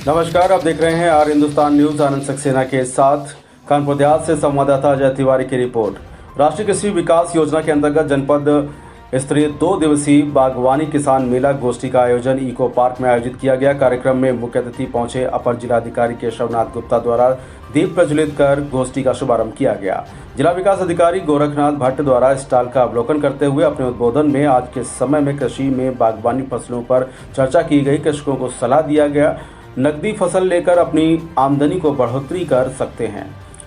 नमस्कार, आप देख रहे हैं आर हिंदुस्तान न्यूज। आनंद सक्सेना के साथ कानपुर देहात से संवाददाता अजय तिवारी की रिपोर्ट। राष्ट्रीय कृषि विकास योजना के अंतर्गत जनपद स्तरीय 2 दिवसीय बागवानी किसान मेला गोष्ठी का आयोजन इको पार्क में आयोजित किया गया। कार्यक्रम में मुख्य अतिथि पहुंचे अपर जिलाधिकारी केशवनाथ गुप्ता द्वारा दीप प्रज्वलित कर गोष्ठी का शुभारंभ किया गया। जिला विकास अधिकारी गोरखनाथ भट्ट द्वारा स्टॉल का अवलोकन करते हुए अपने उद्बोधन में आज के समय में कृषि में बागवानी फसलों पर चर्चा की गई। कृषकों को सलाह दिया गया नकदी फसल लेकर अपनी आमदनी को बढ़ोतरी कर सकते हैं।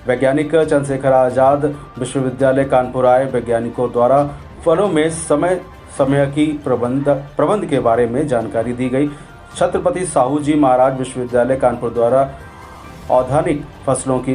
वैज्ञानिक चंद्रशेखर आजाद विश्वविद्यालय कानपुर आए वैज्ञानिकों द्वारा फलों में समय की प्रबंध के बारे में जानकारी दी गई। छत्रपति साहू जी महाराज विश्वविद्यालय कानपुर द्वारा औद्यानिक फसलों की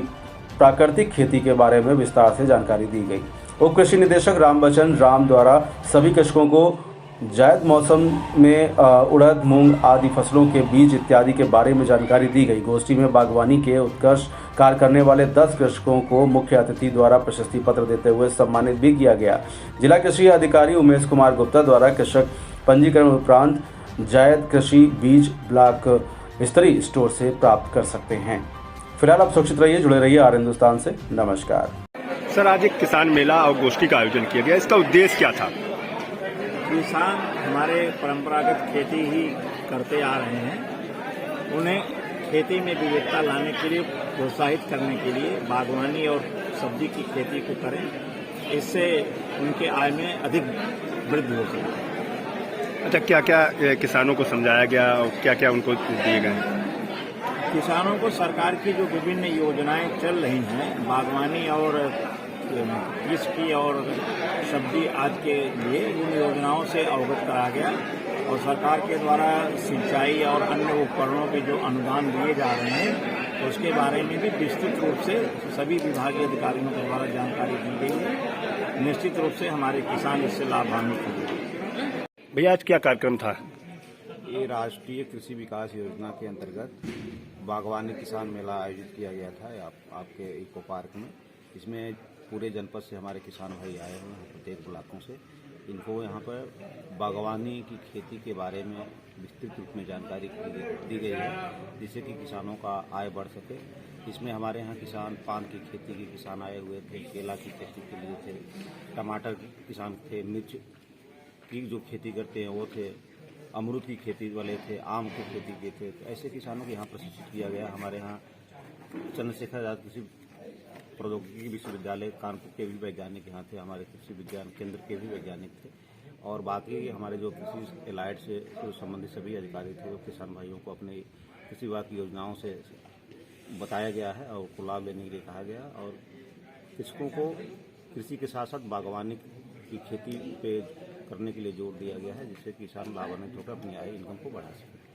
प्राकृतिक खेती के बारे में विस्तार से जानकारी दी गई। उप कृषि निदेशक रामबचन राम द्वारा सभी कृषकों को जायद मौसम में उड़द, मूंग आदि फसलों के बीज इत्यादि के बारे में जानकारी दी गई। गोष्ठी में बागवानी के उत्कृष्ट कार्य करने वाले 10 कृषकों को मुख्य अतिथि द्वारा प्रशस्ति पत्र देते हुए सम्मानित भी किया गया। जिला कृषि अधिकारी उमेश कुमार गुप्ता द्वारा कृषक पंजीकरण उपरांत जायद कृषि बीज ब्लॉक स्तरीय स्टोर से प्राप्त कर सकते हैं। फिलहाल आप सुरक्षित रहिए, जुड़े रहिए आर हिंदुस्तान से। नमस्कार सर, आज एक किसान मेला और गोष्ठी का आयोजन किया गया, इसका उद्देश्य क्या था? किसान हमारे परंपरागत खेती ही करते आ रहे हैं, उन्हें खेती में विविधता लाने के लिए प्रोत्साहित करने के लिए बागवानी और सब्जी की खेती को करें, इससे उनके आय में अधिक वृद्धि हो सके। अच्छा, क्या क्या किसानों को समझाया गया और क्या क्या उनको दिए गए? किसानों को सरकार की जो विभिन्न योजनाएं चल रही हैं बागवानी और कृषि और सब्जी आदि के लिए, उन योजनाओं से अवगत कराया गया और सरकार के द्वारा सिंचाई और अन्य उपकरणों के जो अनुदान दिए जा रहे हैं उसके बारे में भी विस्तृत रूप से सभी विभागीय अधिकारियों के द्वारा जानकारी दी गई है। निश्चित रूप से हमारे किसान इससे लाभान्वित होंगे। भैया, आज क्या कार्यक्रम था? ये राष्ट्रीय कृषि विकास योजना के अंतर्गत बागवानी किसान मेला आयोजित किया गया था आपके इको पार्क में। इसमें पूरे जनपद से हमारे किसान भाई आए हुए हैं, प्रत्येक ब्लॉकों से। इनको यहाँ पर बागवानी की खेती के बारे में विस्तृत रूप में जानकारी दी गई है, जिससे कि किसानों का आय बढ़ सके। इसमें हमारे यहाँ किसान पान की खेती के किसान आए हुए थे, केला की खेती के लिए थे, टमाटर के किसान थे, मिर्च की जो खेती करते हैं वो थे, अमरूद की खेती वाले थे, आम की खेती के थे। तो ऐसे किसानों को यहाँ प्रशिक्षित किया गया। हमारे यहाँ चंद्रशेखर आजाद कृषि प्रौद्योगिकी विश्वविद्यालय कानपुर के भी वैज्ञानिक यहाँ थे, हमारे कृषि विज्ञान केंद्र के भी वैज्ञानिक थे और बाकी हमारे जो कृषि एलाइड से संबंधित सभी अधिकारी थे, वो किसान भाइयों को अपने कृषि विभाग की योजनाओं से बताया गया है और को लाभ लेने के लिए कहा गया और कृषकों को कृषि के साथ साथ बागवानी की खेती पे करने के लिए जोर दिया गया है, जिससे किसान लाभान्वित होकर अपनी आय इनकम को बढ़ा सके।